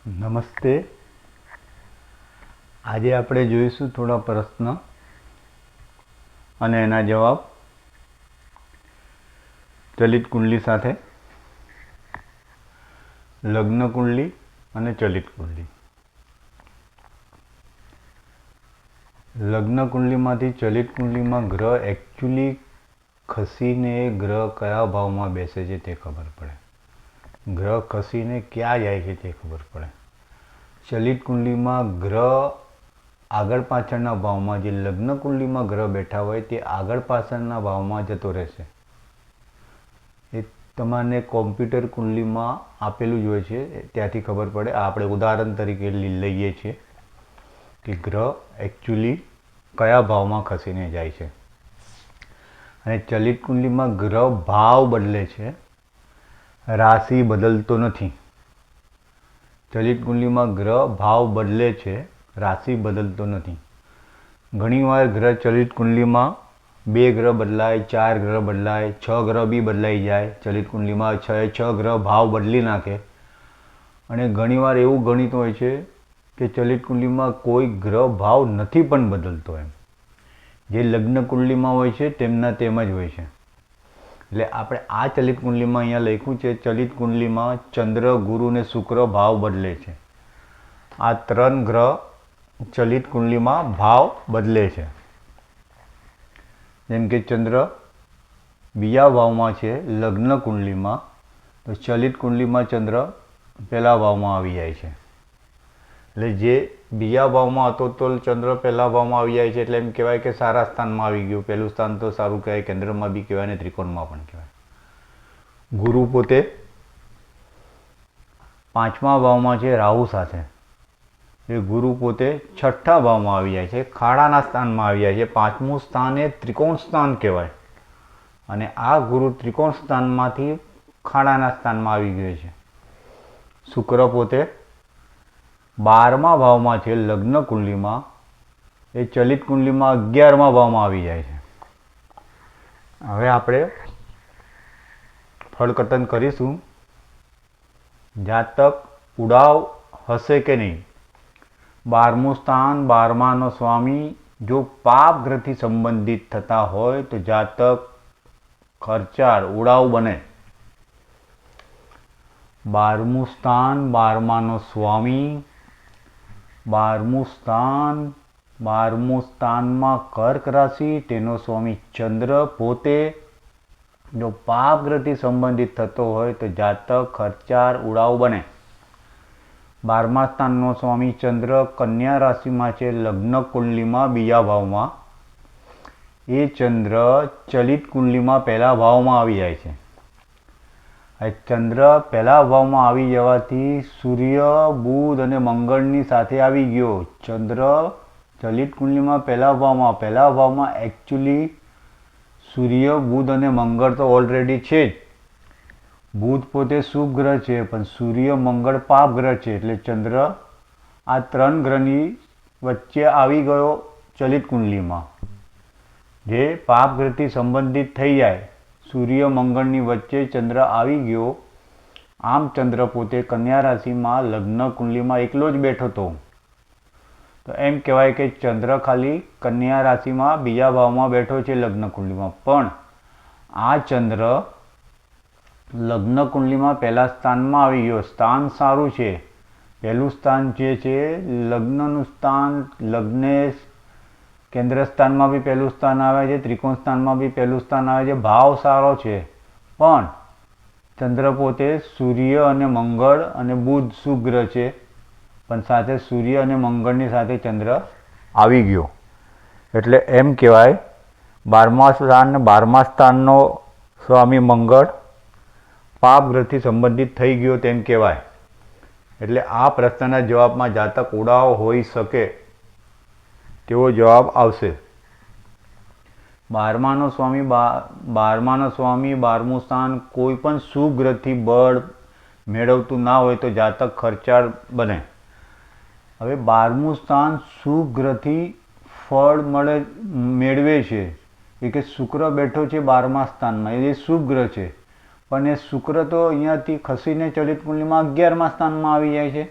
નમસ્તે. આજે આપણે જોઈશું થોડા પ્રશ્ન અને એના જવાબ ચલિત કુંડલી સાથે. લગ્ન કુંડલી અને ચલિત કુંડલી. લગ્ન કુંડલીમાંથી ચલિત કુંડલીમાં ગ્રહ એકચ્યુઅલી ખસીને ગ્રહ કયા ભાવમાં બેસે છે તે ખબર પડે. ગ્રહ ખસીને ક્યાં જાય છે તે ખબર પડે. ચલિત કુંડલીમાં ગ્રહ આગળ પાછળના ભાવમાં, જે લગ્ન કુંડલીમાં ગ્રહ બેઠા હોય તે આગળ પાછળના ભાવમાં જતો રહેશે. એ તમારે કોમ્પ્યુટર કુંડલીમાં આપેલું જ હોય છે, ત્યાંથી ખબર પડે. આપણે ઉદાહરણ તરીકે લઈએ છીએ કે ગ્રહ એકચ્યુઅલી કયા ભાવમાં ખસીને જાય છે. અને ચલિત કુંડલીમાં ગ્રહ ભાવ બદલે છે, રાશિ બદલતો નથી. ચલિત કુંડલીમાં ગ્રહ ભાવ બદલે છે, રાશિ બદલતો નથી. ઘણીવાર ગ્રહ ચલિત કુંડલીમાં 2 ગ્રહ બદલાય, 4 ગ્રહ બદલાય, 6 ગ્રહ બી બદલાઈ જાય. ચલિત કુંડલીમાં 6 ગ્રહ ભાવ બદલી નાખે. અને ઘણીવાર એવું ગણિત હોય છે કે ચલિત કુંડલીમાં કોઈ ગ્રહ ભાવ નથી પણ બદલતો. એમ જે લગ્ન કુંડલીમાં હોય છે તેમના તેમ જ હોય છે. એટલે આપણે આ ચલિત કુંડલીમાં અહીંયા લખ્યું છે, ચલિત કુંડલીમાં ચંદ્ર, ગુરુ ને શુક્ર ભાવ બદલે છે. આ 3 ગ્રહ ચલિત કુંડલીમાં ભાવ બદલે છે. જેમ કે ચંદ્ર બીજા ભાવમાં છે લગ્ન કુંડલીમાં, તો ચલિત કુંડલીમાં ચંદ્ર પહેલા ભાવમાં આવી જાય છે. એટલે જે બીજા ભાવમાં હતો તો ચંદ્ર પહેલા ભાવમાં આવી જાય છે, એટલે એમ કહેવાય કે સારા સ્થાનમાં આવી ગયું. પહેલું સ્થાન તો સારું કહેવાય, કેન્દ્રમાં બી કહેવાય ને ત્રિકોણમાં પણ કહેવાય. ગુરુ પોતે 5મા ભાવમાં છે રાહુ સાથે. એ ગુરુ પોતે 6ઠ્ઠા ભાવમાં આવી જાય છે, ખાડાના સ્થાનમાં આવી જાય છે. 5મું સ્થાન એ ત્રિકોણ સ્થાન કહેવાય. અને આ ગુરુ ત્રિકોણ સ્થાનમાંથી ખાડાના સ્થાનમાં આવી ગયો છે. શુક્ર પોતે 12મા ભાવમાં છે લગ્ન કુંડલીમાં, એ ચલિત કુંડલીમાં 11મા ભાવમાં આવી જાય છે. હવે આપણે ફળકટન કરીશું. જાતક ઉડાવ હશે કે નહીં. 12મું સ્થાન, 12માનો સ્વામી જો પાપ ગ્રહથી સંબંધિત થતા હોય તો જાતક ખર્ચાળ ઉડાવ બને. 12મું સ્થાન, 12માનો સ્વામી, 12મું સ્થાનમાં કર્ક રાશિ, તેનો સ્વામી ચંદ્ર પોતે જો પાપ ગ્રહથી સંબંધિત થતો હોય તો જાતક ખર્ચાળ ઉડાવ બને. 12મા સ્થાનનો સ્વામી ચંદ્ર કન્યા રાશિમાં છે લગ્ન કુંડલીમાં બીજા ભાવમાં. એ ચંદ્ર ચલિત કુંડલીમાં પહેલા ભાવમાં આવી જાય છે. ચંદ્ર પહેલા ભાવમાં આવી જવાથી સૂર્ય, બુધ અને મંગળની સાથે આવી ગયો. ચંદ્ર ચલિત કુંડલીમાં પહેલા ભાવમાં એકચ્યુઅલી સૂર્ય, બુધ અને મંગળ તો ઓલરેડી છે જ. બુધ પોતે શુભ ગ્રહ છે, પણ સૂર્ય, મંગળ પાપ ગ્રહ છે. એટલે ચંદ્ર આ 3 ગ્રહની વચ્ચે આવી ગયો ચલિત કુંડલીમાં. જે પાપ ગ્રહથી સંબંધિત થઈ જાય, સૂર્ય, મંગળની વચ્ચે ચંદ્ર આવી ગયો. આમ ચંદ્ર પોતે કન્યા રાશિમાં લગ્ન કુંડલીમાં એકલો જ બેઠો હતો. તો એમ કહેવાય કે ચંદ્ર ખાલી કન્યા રાશિમાં બીજા ભાવમાં બેઠો છે લગ્ન કુંડલીમાં. પણ આ ચંદ્ર લગ્ન કુંડલીમાં પહેલા સ્થાનમાં આવી ગયો. સ્થાન સારું છે. પહેલું સ્થાન જે છે લગ્નનું સ્થાન, લગ્નેશ કેન્દ્ર સ્થાનમાં બી પહેલું સ્થાન આવે છે, ત્રિકોણ સ્થાનમાં બી પહેલું સ્થાન આવે છે. ભાવ સારો છે. પણ ચંદ્ર પોતે સૂર્ય અને મંગળ અને બુધ શુભ ગ્રહ છે, પણ સાથે સૂર્ય અને મંગળની સાથે ચંદ્ર આવી ગયો. એટલે એમ કહેવાય 12મા સ્થાનનો સ્વામી મંગળ પાપ ગ્રહથી સંબંધિત થઈ ગયો તેમ કહેવાય. એટલે આ પ્રશ્નના જવાબમાં જાતક ઉડાવ હોઈ શકે તેવો જવાબ આવશે. 12માનો સ્વામી 12મું સ્થાન કોઈ પણ શુભ ગ્રહથી બળ મેળવતું ના હોય તો જાતક ખર્ચાળ બને. હવે 12મું સ્થાન શુભ ગ્રહથી ફળ મેળવે છે. એ કે શુક્ર બેઠો છે 12મા સ્થાનમાં, એ શુભ ગ્રહ છે. પણ એ શુક્ર તો અહીંયાથી ખસીને ચલિત કુંડલીમાં 11મા સ્થાનમાં આવી જાય છે.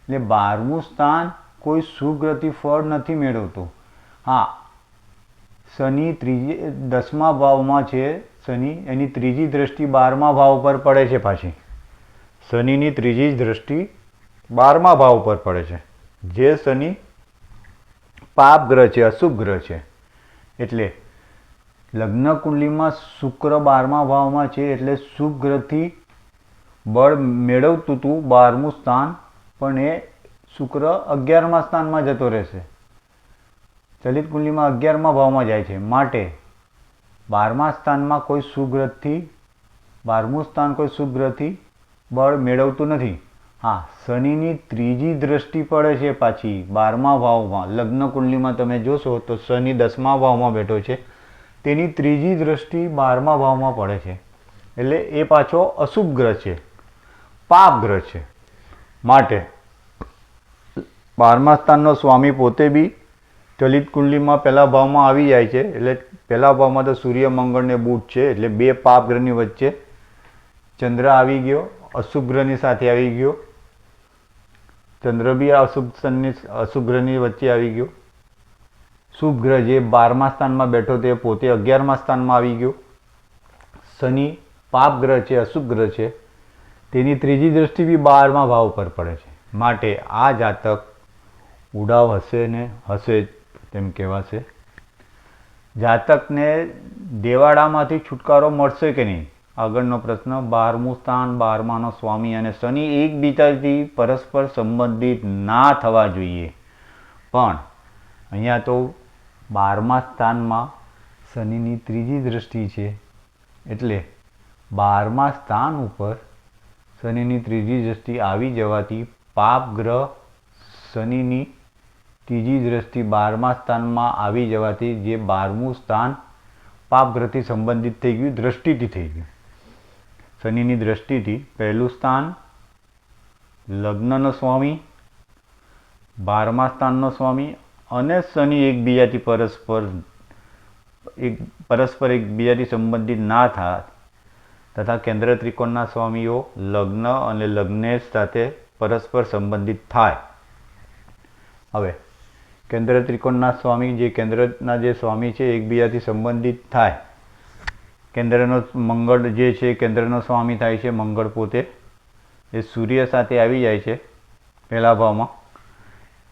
એટલે 12મું સ્થાન કોઈ શુભ ગ્રહથી ફળ નથી મેળવતું. હા, શનિ 10મા ભાવમાં છે. શનિ એની ત્રીજી દ્રષ્ટિ 12મા ભાવ પર પડે છે. પાછી શનિની ત્રીજી દ્રષ્ટિ 12મા ભાવ પર પડે છે. જે શનિ પાપ ગ્રહ છે, અશુભ ગ્રહ છે. એટલે લગ્ન કુંડલીમાં શુક્ર 12મા ભાવમાં છે, એટલે શુભ ગ્રહથી બળ મેળવતું હતું 12મું સ્થાન, પણ એ શુક્ર 11મા સ્થાનમાં જતો રહેશે. ચલિત કુંડલીમાં 11મા ભાવમાં જાય છે. માટે 12મા સ્થાનમાં કોઈ શુભ ગ્રહથી 12મું સ્થાન કોઈ શુભ ગ્રહથી બળ મેળવતું નથી. હા, શનિની ત્રીજી દ્રષ્ટિ પડે છે પાછી 12મા ભાવમાં. લગ્ન કુંડલીમાં તમે જોશો તો શનિ 10મા ભાવમાં બેઠો છે, તેની ત્રીજી દ્રષ્ટિ 12મા ભાવમાં પડે છે. એટલે એ પાછો અશુભ ગ્રહ છે, પાપ ગ્રહ છે. માટે 12મા સ્થાનનો સ્વામી પોતે બી ચલિત કુંડલીમાં પહેલા ભાવમાં આવી જાય છે. એટલે પહેલા ભાવમાં તો સૂર્ય, મંગળ ને બુધ છે. એટલે બે પાપ ગ્રહની વચ્ચે ચંદ્ર આવી ગયો, અશુભ ગ્રહની સાથે આવી ગયો. ચંદ્ર બી અશુભ ગ્રહની વચ્ચે આવી ગયો. શુભ ગ્રહ જે 12મા સ્થાનમાં બેઠો તે પોતે 11મા સ્થાનમાં આવી ગયો. શનિ પાપ ગ્રહ છે, અશુભ ગ્રહ છે, તેની ત્રીજી દ્રષ્ટિ બી 12મા ભાવ પર પડે છે. માટે આ જાતક ઉડાવ હશે ને હશે તેમ કહેવાશે. જાતકને દેવાળામાંથી છુટકારો મળશે કે નહીં? આગળનો પ્રશ્ન. 12મું સ્થાન, 12માનો સ્વામી અને શનિ એકબીજાથી પરસ્પર સંબંધિત ના થવા જોઈએ. પણ અહીંયા તો 12મા સ્થાનમાં શનિની ત્રીજી દ્રષ્ટિ છે. એટલે 12મા સ્થાન ઉપર શનિની ત્રીજી દ્રષ્ટિ આવી જવાથી પાપ ગ્રહ શનિની ત્રીજી દ્રષ્ટિ 12મા સ્થાનમાં આવી જવાથી જે 12મું સ્થાન પાપ ગ્રહથી સંબંધિત થઈ ગયું, દ્રષ્ટિથી થઈ ગયું. શનિની દ્રષ્ટિથી પહેલું સ્થાન લગ્નનો સ્વામી, 12મા સ્થાનનો સ્વામી અને શનિ એકબીજાથી પરસ્પર એકબીજાથી સંબંધિત ના થાય તથા કેન્દ્ર ત્રિકોણના સ્વામીઓ લગ્ન અને લગ્નેશ સાથે પરસ્પર સંબંધિત થાય. હવે કેન્દ્ર ત્રિકોણના સ્વામી જે કેન્દ્રના જે સ્વામી છે એકબીજાથી સંબંધિત થાય. કેન્દ્રનો મંગળ જે છે કેન્દ્રનો સ્વામી થાય છે. મંગળ પોતે એ સૂર્ય સાથે આવી જાય છે પહેલા ભાવમાં.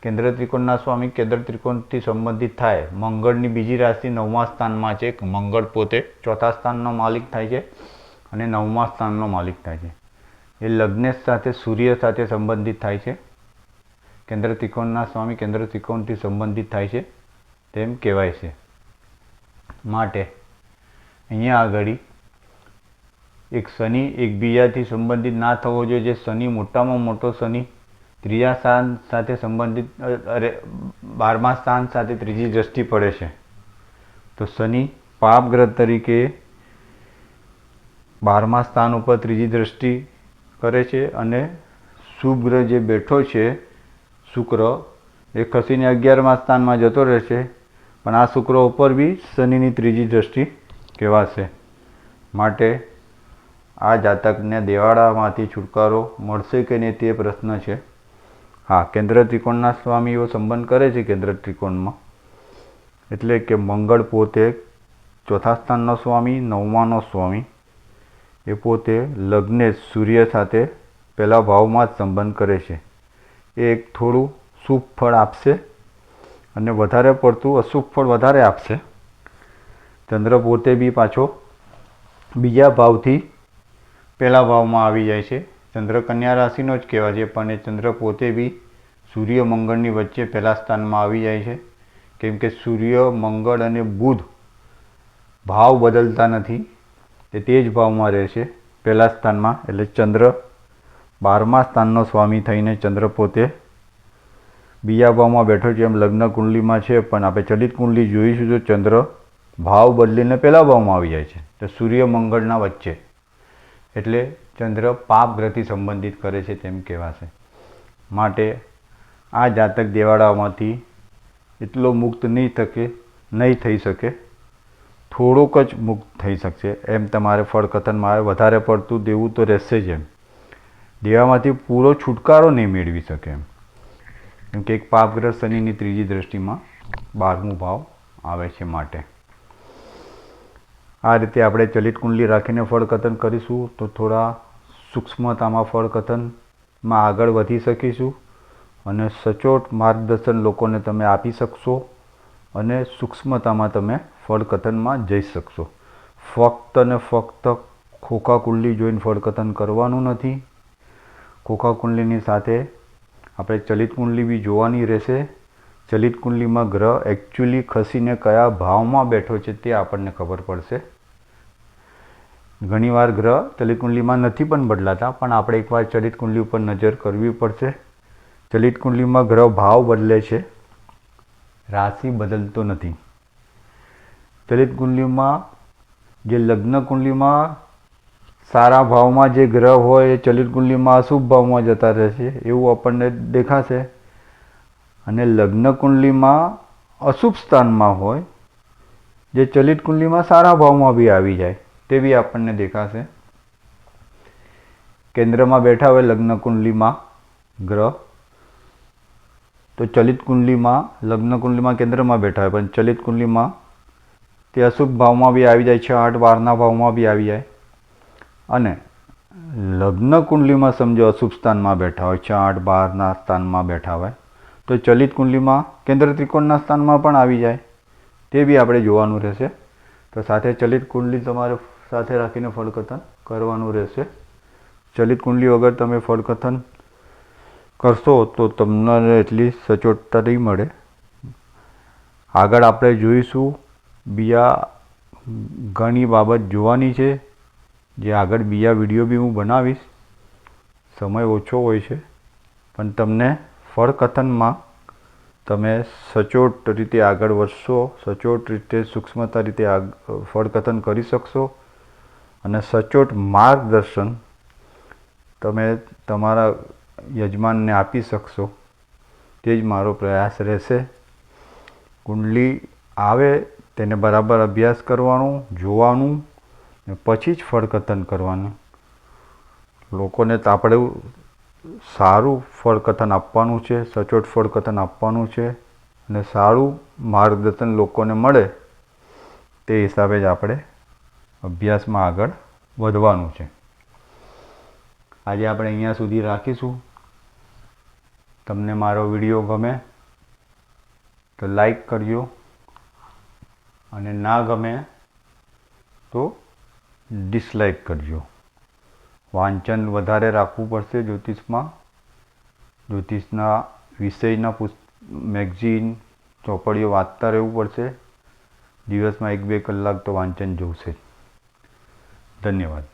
કેન્દ્ર ત્રિકોણના સ્વામી કેન્દ્ર ત્રિકોણથી સંબંધિત થાય. મંગળની બીજી રાશિ 9મા સ્થાનમાં છે. મંગળ પોતે ચોથા સ્થાનનો માલિક થાય છે અને 9મા સ્થાનનો માલિક થાય છે. એ લગ્નેશ સાથે સૂર્ય સાથે સંબંધિત થાય છે. કેન્દ્ર ત્રિકોણના સ્વામી કેન્દ્ર ત્રિકોણથી સંબંધિત થાય છે તેમ કહેવાય છે. માટે અહીંયા આગળ એક શનિ એકબીજાથી સંબંધિત ના થવો જોઈએ. જે શનિ મોટામાં મોટો શનિ ત્રીજા સ્થાન સાથે સંબંધિત 12મા સ્થાન સાથે ત્રીજી દ્રષ્ટિ પડે છે. તો શનિ પાપ ગ્રહ તરીકે 12મા સ્થાન ઉપર ત્રીજી દ્રષ્ટિ કરે છે અને શુભ ગ્રહ જે બેઠો છે શુક્ર એ ખસીને 11મા સ્થાનમાં જતો રહેશે. પણ આ શુક્ર ઉપર બી શનિની ત્રીજી દ્રષ્ટિ કહેવાશે. માટે આ જાતકને દેવાળામાંથી છુટકારો મળશે કે નહીં તે પ્રશ્ન છે. હા, કેન્દ્ર ત્રિકોણના સ્વામીઓ સંબંધ કરે છે કેન્દ્ર ત્રિકોણમાં. એટલે કે મંગળ પોતે ચોથા સ્થાનનો સ્વામી, 9માનો સ્વામી, એ પોતે લગ્નેશ સૂર્ય સાથે પહેલા ભાવમાં જ સંબંધ કરે છે. એ એક થોડું શુભ ફળ આપશે અને વધારે પડતું અશુભ ફળ વધારે આપશે. ચંદ્ર પોતે બી પાછો બીજા ભાવથી પહેલા ભાવમાં આવી જાય છે. ચંદ્ર કન્યા રાશિનો જ કહેવાય છે, પણ એ ચંદ્ર પોતે બી સૂર્ય મંગળની વચ્ચે પહેલા સ્થાનમાં આવી જાય છે. કેમ કે સૂર્ય, મંગળ અને બુધ ભાવ બદલતા નથી, તે જ ભાવમાં રહેશે પહેલા સ્થાનમાં. એટલે ચંદ્ર 12મા સ્થાનનો સ્વામી થઈને ચંદ્ર પોતે બીજા ભાવમાં બેઠો છે. એમ લગ્ન કુંડલીમાં છે, પણ આપણે ચલિત કુંડલી જોઈશું તો ચંદ્ર ભાવ બદલીને પહેલા ભાવમાં આવી જાય છે, તો સૂર્ય મંગળના વચ્ચે. એટલે ચંદ્ર પાપ ગ્રહથી સંબંધિત કરે છે તેમ કહેવાશે. માટે આ જાતક દેવાળામાંથી એટલો મુક્ત નહીં થઈ શકે. થોડોક જ મુક્ત થઈ શકશે. એમ તમારે ફળકથનમાં આવે વધારે પડતું દેવું તો રહેશે જ. એમ દેવામાંથી પૂરો છુટકારો નહીં મેળવી શકે. એમ કેમ કે એક પાપગ્રહ શનિની ત્રીજી દ્રષ્ટિમાં 12મું ભાવ આવે છે. માટે આ રીતે આપણે ચલિત કુંડલી રાખીને ફળકથન કરીશું તો થોડા સૂક્ષ્મતામાં ફળકથનમાં આગળ વધી શકીશું અને સચોટ માર્ગદર્શન લોકોને તમે આપી શકશો અને સૂક્ષ્મતામાં તમે ફળકથનમાં જઈ શકશો. ફક્ત ને ફક્ત ખોખા કુંડલી જોઈને ફળકથન કરવાનું નથી. ખોખા કુંડલીની સાથે આપણે ચલિત કુંડલી બી જોવાની રહેશે. ચલિત કુંડલીમાં ગ્રહ એકચ્યુઅલી ખસીને કયા ભાવમાં બેઠો છે તે આપણને ખબર પડશે. ઘણીવાર ગ્રહ ચલિત કુંડલીમાં નથી પણ બદલાતા, પણ આપણે એકવાર ચલિત કુંડલી ઉપર નજર કરવી પડશે. ચલિત કુંડલીમાં ગ્રહ ભાવ બદલે છે, રાશિ બદલતો નથી. ચલિત કુંડલીમાં જે લગ્ન કુંડલીમાં સારા ભાવમાં જે ગ્રહ હોય એ ચલિત કુંડલીમાં અશુભ ભાવમાં જતા રહેશે એવું આપણને દેખાશે, અને લગ્ન કુંડલીમાં અશુભ સ્થાનમાં હોય જે ચલિત કુંડલીમાં સારા ભાવમાં બી આવી જાય તે બી આપણને દેખાશે. કેન્દ્રમાં બેઠા હોય લગ્ન કુંડલીમાં ગ્રહ, તો ચલિત કુંડલીમાં લગ્ન કુંડલીમાં કેન્દ્રમાં બેઠા હોય પણ ચલિત કુંડલીમાં તે અશુભ ભાવમાં બી આવી જાય છે, 8, 12ના ભાવમાં બી આવી જાય. અને લગ્ન કુંડલીમાં સમજો અશુભ સ્થાનમાં બેઠા હોય, 8, 12ના સ્થાનમાં બેઠા હોય તો ચલિત કુંડલીમાં કેન્દ્ર ત્રિકોણના સ્થાનમાં પણ આવી જાય, તે બી આપણે જોવાનું રહેશે. તો સાથે ચલિત કુંડલી તમારે સાથે રાખીને ફળકથન કરવાનું રહેશે. ચલિત કુંડલી વગર તમે ફળકથન કરશો તો તમને એટલી સચોટતા નહીં મળે. આગળ આપણે જોઈશું, બીજા ઘણી બાબત જોવાની છે જે આગળ બીજા વિડીયો બી હું બનાવીશ. સમય ઓછો હોય છે પણ તમને ફળકથનમાં તમે સચોટ રીતે આગળ વધશો, સચોટ રીતે સૂક્ષ્મતા રીતે ફળકથન કરી શકશો અને સચોટ માર્ગદર્શન તમે તમારા યજમાનને આપી શકશો. તે જ મારો પ્રયાસ રહેશે. કુંડલી આવે તેને બરાબર અભ્યાસ કરવાનો, જોવાનું ને પછી જ ફળકથન કરવાનું. લોકોને તો આપણે સારું ફળકથન આપવાનું છે, સચોટ ફળકથન આપવાનું છે અને સારું માર્ગદર્શન લોકોને મળે તે હિસાબે જ આપણે અભ્યાસમાં આગળ વધવાનું છે. આજે આપણે અહીંયા સુધી રાખીશું. તમને મારો વિડીયો ગમે તો લાઈક કરજો અને ના ગમે તો ડિસલાઈક કરજો. વાંચન વધારે રાખવું પડશે જ્યોતિષમાં. જ્યોતિષના વિષયના મેગઝીન, ચોપડીઓ વાંચતા રહેવું પડશે. દિવસમાં 1-2 કલાક તો વાંચન જોશે. ધન્યવાદ.